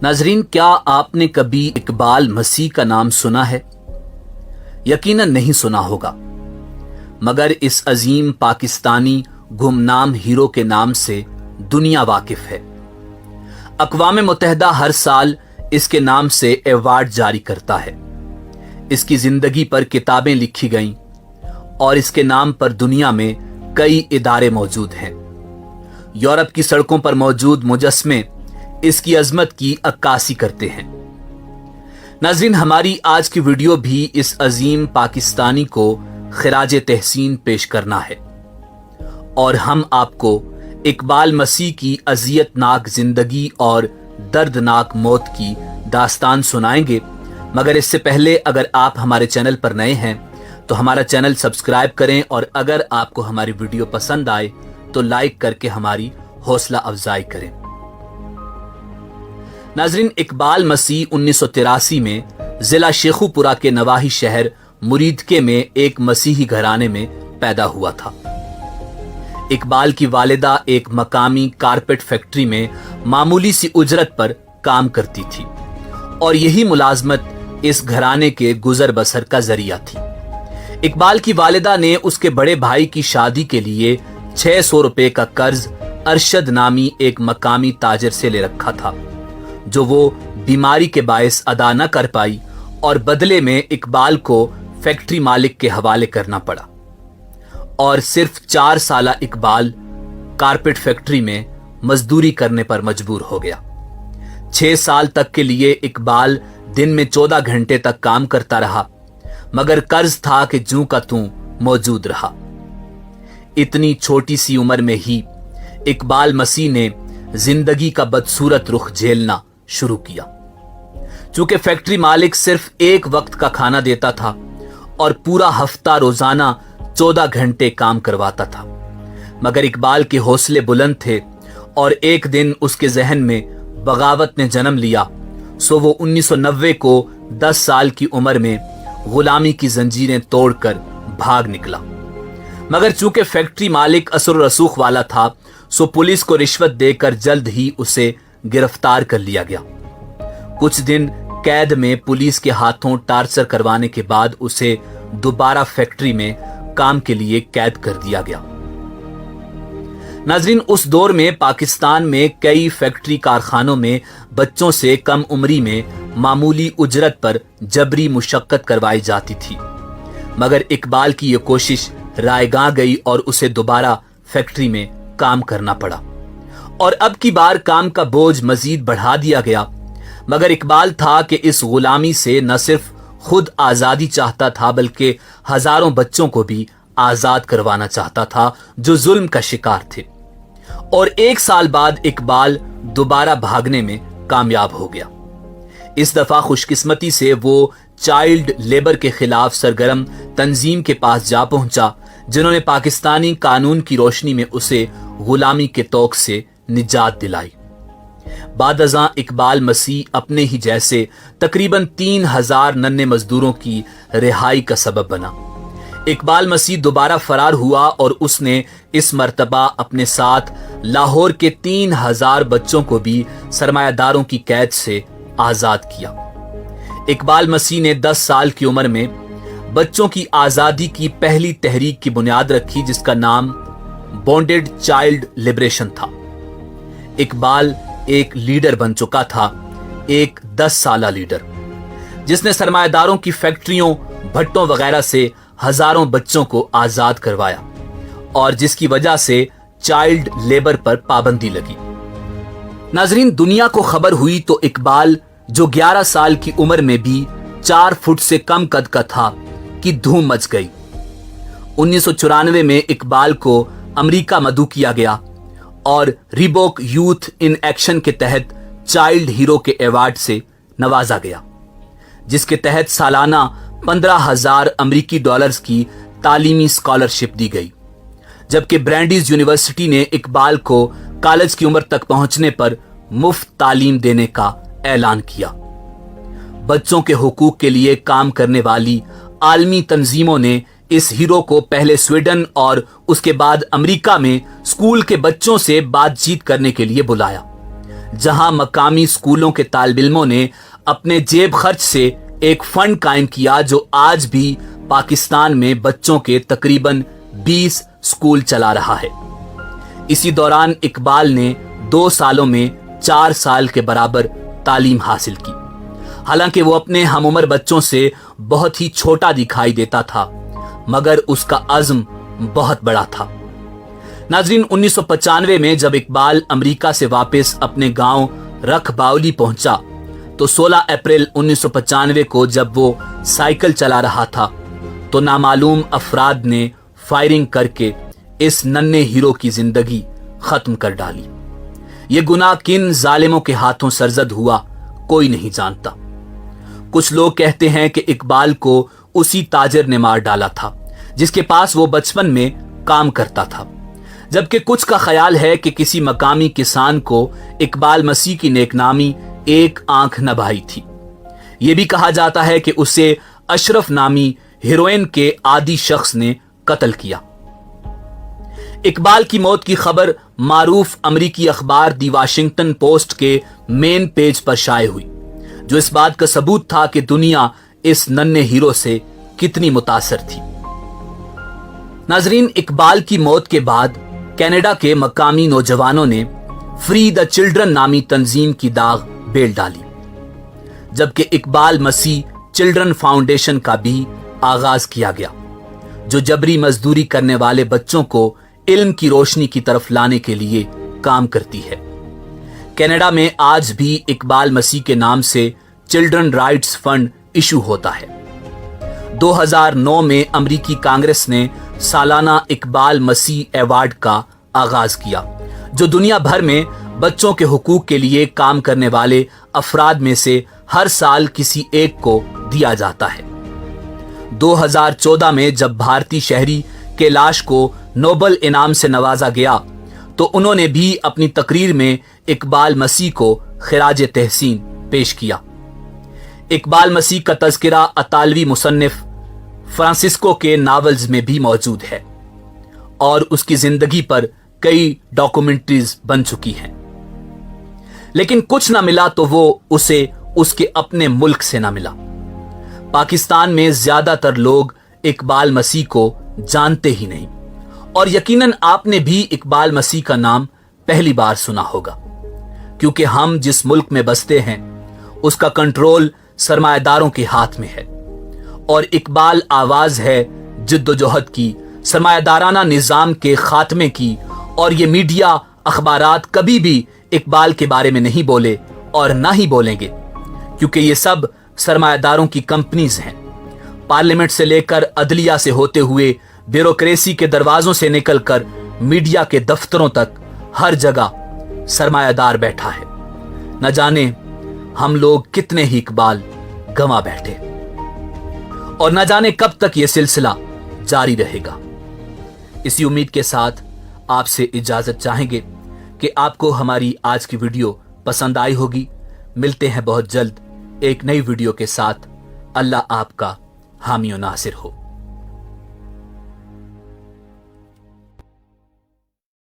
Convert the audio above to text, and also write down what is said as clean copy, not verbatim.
नाजरीन, क्या आपने कभी इकबाल मसीह का नाम सुना है? यकीनन नहीं सुना होगा, मगर इस अजीम पाकिस्तानी गुमनाम हीरो के नाम से दुनिया वाकिफ है। अक़वाम मुत्तहिदा हर साल इसके नाम से अवार्ड जारी करता है। इसकी जिंदगी पर किताबें लिखी गईं और इसके नाम पर दुनिया में कई इदारे मौजूद हैं। यूरोप की सड़कों पर मौजूद मुजस्मे इसकी अजमत की अक्कासी करते हैं। नाज़रीन, हमारी आज की वीडियो भी इस अजीम पाकिस्तानी को खिराज तहसीन पेश करना है और हम आपको इकबाल मसीह की अजियतनाक जिंदगी और दर्दनाक मौत की दास्तान सुनाएंगे। मगर इससे पहले अगर आप हमारे चैनल पर नए हैं तो हमारा चैनल सब्सक्राइब करें और अगर आपको हमारी वीडियो पसंद आए तो लाइक करके हमारी हौसला अफजाई करें। नाजरीन, इकबाल मसीह 1983 में जिला शेखुपुरा के नवाही शहर मुरीदके में एक मसीही घराने में पैदा हुआ था। इकबाल की वालिदा एक मकामी कारपेट फैक्ट्री में मामूली सी उजरत पर काम करती थी और यही मुलाजमत इस घराने के गुजर बसर का जरिया थी। इकबाल की वालिदा ने उसके बड़े भाई की शादी के लिए 600 रुपए का कर्ज अरशद नामी एक मकामी ताजर से ले रखा था, जो वो बीमारी के बायस अदा न कर पाई और बदले में इकबाल को फैक्ट्री मालिक के हवाले करना पड़ा और सिर्फ 4 साल इकबाल कारपेट फैक्ट्री में मजदूरी करने पर मजबूर हो गया। 6 साल तक के लिए इकबाल दिन में 14 घंटे तक काम करता रहा, मगर कर्ज था कि जूं का तूं मौजूद रहा। इतनी छोटी सी उम्र में ही इकबाल मसीह ने जिंदगी का बदसूरत रुख झेलना शुरू किया। चूंकि फैक्ट्री मालिक सिर्फ एक वक्त का खाना देता था और पूरा हफ्ता रोजाना 14 घंटे काम करवाता था, मगर इकबाल के हौसले बुलंद थे और एक दिन उसके जहन में बगावत ने जन्म लिया। सो वो 1990 को 10 साल की उम्र में गुलामी की जंजीरें तोड़कर भाग निकला। मगर चूंकि फैक्ट्री मालिक असर रसूख वाला था, सो पुलिस को रिश्वत देकर जल्द ही उसे गिरफ्तार कर लिया गया। कुछ दिन कैद में पुलिस के हाथों टार्चर करवाने के बाद उसे दोबारा फैक्ट्री में काम के लिए कैद कर दिया गया। नाजरीन, उस दौर में पाकिस्तान में कई फैक्ट्री कारखानों में बच्चों से कम उम्री में मामूली उजरत पर जबरी मुशक्कत करवाई जाती थी, मगर इकबाल की यह कोशिश रायगां गई और उसे दोबारा फैक्ट्री में काम करना पड़ा और अब की बार काम का बोझ मजीद बढ़ा दिया गया। मगर इकबाल था कि इस गुलामी से न सिर्फ खुद आजादी चाहता था बल्कि हजारों बच्चों को भी आजाद करवाना चाहता था जो जुल्म का शिकार थे। और 1 साल बाद इकबाल दोबारा भागने में कामयाब हो गया। इस दफा खुशकिस्मती से वो चाइल्ड लेबर के खिलाफ सरगर्म तंजीम के पास जा पहुंचा, जिन्होंने पाकिस्तानी कानून की रोशनी में उसे गुलामी के तौक से निजात दिलाई। बादअज़ां इकबाल मसीह अपने ही जैसे तकरीबन 3000 नन्हे मजदूरों की रिहाई का सबब बना। इकबाल मसीह दोबारा फरार हुआ और उसने इस मर्तबा अपने साथ लाहौर के 3000 बच्चों को भी सरमायादारों की कैद से आजाद किया। इकबाल मसीह ने 10 साल की उम्र में बच्चों की आजादी की पहली तहरीक की बुनियाद रखी, जिसका नाम बॉन्डेड चाइल्ड लिबरेशन था। इकबाल एक लीडर बन चुका था, एक 10 साला लीडर, जिसने सरमायादारों की फैक्ट्रियों, भट्टों वगैरह से हजारों बच्चों को आजाद करवाया और जिसकी वजह से चाइल्ड लेबर पर पाबंदी लगी। नाजरीन, दुनिया को खबर हुई तो इकबाल, जो 11 साल की उम्र में भी 4 फुट से कम कद का था, की धूम मच गई। 1994 में इकबाल को अमेरिका मदऊ किया गया और रिबॉक यूथ इन एक्शन के तहत चाइल्ड हीरो के अवार्ड से नवाजा गया, जिसके तहत सालाना 15,000 अमेरिकी डॉलर्स की तालीमी स्कॉलरशिप दी गई, जबकि ब्रैंडीज यूनिवर्सिटी ने इकबाल को कॉलेज की उम्र तक पहुंचने पर मुफ्त तालीम देने का ऐलान किया। बच्चों के हुकूक के लिए काम करने वाली आलमी तंजीमों ने इस हीरो को पहले स्वीडन और उसके बाद अमेरिका में स्कूल के बच्चों से बातचीत करने के लिए बुलाया, जहां मकामी स्कूलों के तालिब इल्मों ने अपने जेब खर्च से एक फंड कायम किया जो आज भी पाकिस्तान में बच्चों के तकरीबन 20 स्कूल चला रहा है। इसी दौरान इकबाल ने 2 सालों में 4 साल के बराबर तालीम हासिल की। हालांकि वो अपने हमउम्र बच्चों से बहुत ही छोटा दिखाई देता था, मगर उसका अज़्म बहुत बड़ा था। नाज़रीन, 1995 में जब इकबाल अमेरिका से वापस अपने गांव रखबावली पहुंचा तो 16 अप्रैल 1995 को जब वो साइकिल चला रहा था तो नामालूम अफराद ने फायरिंग करके इस नन्हे हीरो की जिंदगी खत्म कर डाली। ये गुनाह किन जालिमों के हाथों सरजद हुआ कोई नहीं जानता। कुछ लोग कहते हैं कि इकबाल को उसी ताजिर ने मार डाला था जिसके पास वो बचपन में काम करता था, जबकि कुछ का ख्याल है कि किसी मकामी किसान को इकबाल मसीह की नेकनामी एक आंख न भाई थी। यह भी कहा जाता है कि उसे अशरफ नामी हीरोइन के आदी शख्स ने कत्ल किया। इकबाल की मौत की खबर मारूफ अमरीकी अखबार दी वाशिंगटन पोस्ट के मेन पेज पर शाये हुई, जो इस बात का सबूत था कि दुनिया इस नन्हे हीरो से कितनी मुतासर थी। नाजरीन, इकबाल की मौत के बाद कनाडा के मकामी नौजवानों ने फ्री द चिल्ड्रन नामी तंजीम की दाग बेल डाली, जबकि इकबाल मसीह चिल्ड्रन फाउंडेशन का भी आगाज किया गया, जो जबरी मजदूरी करने वाले बच्चों को इल्म की रोशनी की तरफ लाने के लिए काम करती है। कनाडा में आज भी इकबाल मसीह के नाम से चिल्ड्रन राइट्स फंड इशू होता है। 2009 में अमेरिकी कांग्रेस ने सालाना इकबाल मसीह अवार्ड का आगाज किया, जो दुनिया भर में बच्चों के हुकूक के लिए काम करने वाले अफराद में से हर साल किसी एक को दिया जाता है। 2014 में जब भारतीय शहरी कैलाश को नोबल इनाम से नवाजा गया तो उन्होंने भी अपनी तकरीर में इकबाल मसीह को खिराज तहसीन पेश किया। इकबाल मसीह का तज़किरा अतालवी मुसन्निफ फ्रांसिस्को के नावल्स में भी मौजूद है और उसकी जिंदगी पर कई डॉक्यूमेंट्रीज बन चुकी हैं, लेकिन कुछ ना मिला तो वो उसे उसके अपने मुल्क से ना मिला। पाकिस्तान में ज्यादातर लोग इकबाल मसीह को जानते ही नहीं और यकीनन आपने भी इकबाल मसीह का नाम पहली बार सुना होगा, क्योंकि हम जिस मुल्क में बसते हैं उसका कंट्रोल सरमायादारों के हाथ में है और इकबाल आवाज है जिद्दोजहद की, सरमायादाराना निजाम के खात्मे की। और ये मीडिया अखबारात कभी भी इकबाल के बारे में नहीं बोले और ना ही बोलेंगे, क्योंकि ये सब सरमायादारों की कंपनीज हैं। पार्लियामेंट से लेकर अदलिया से होते हुए ब्यूरोक्रेसी के दरवाजों से निकलकर मीडिया के दफ्तरों तक हर जगह सरमायादार बैठा है। न जाने हम लोग कितने ही इकबाल गंवा बैठे और न जाने कब तक यह सिलसिला जारी रहेगा। इसी उम्मीद के साथ आपसे इजाजत चाहेंगे कि आपको हमारी आज की वीडियो पसंद आई होगी। मिलते हैं बहुत जल्द एक नई वीडियो के साथ। अल्लाह आपका हामी और नासिर हो।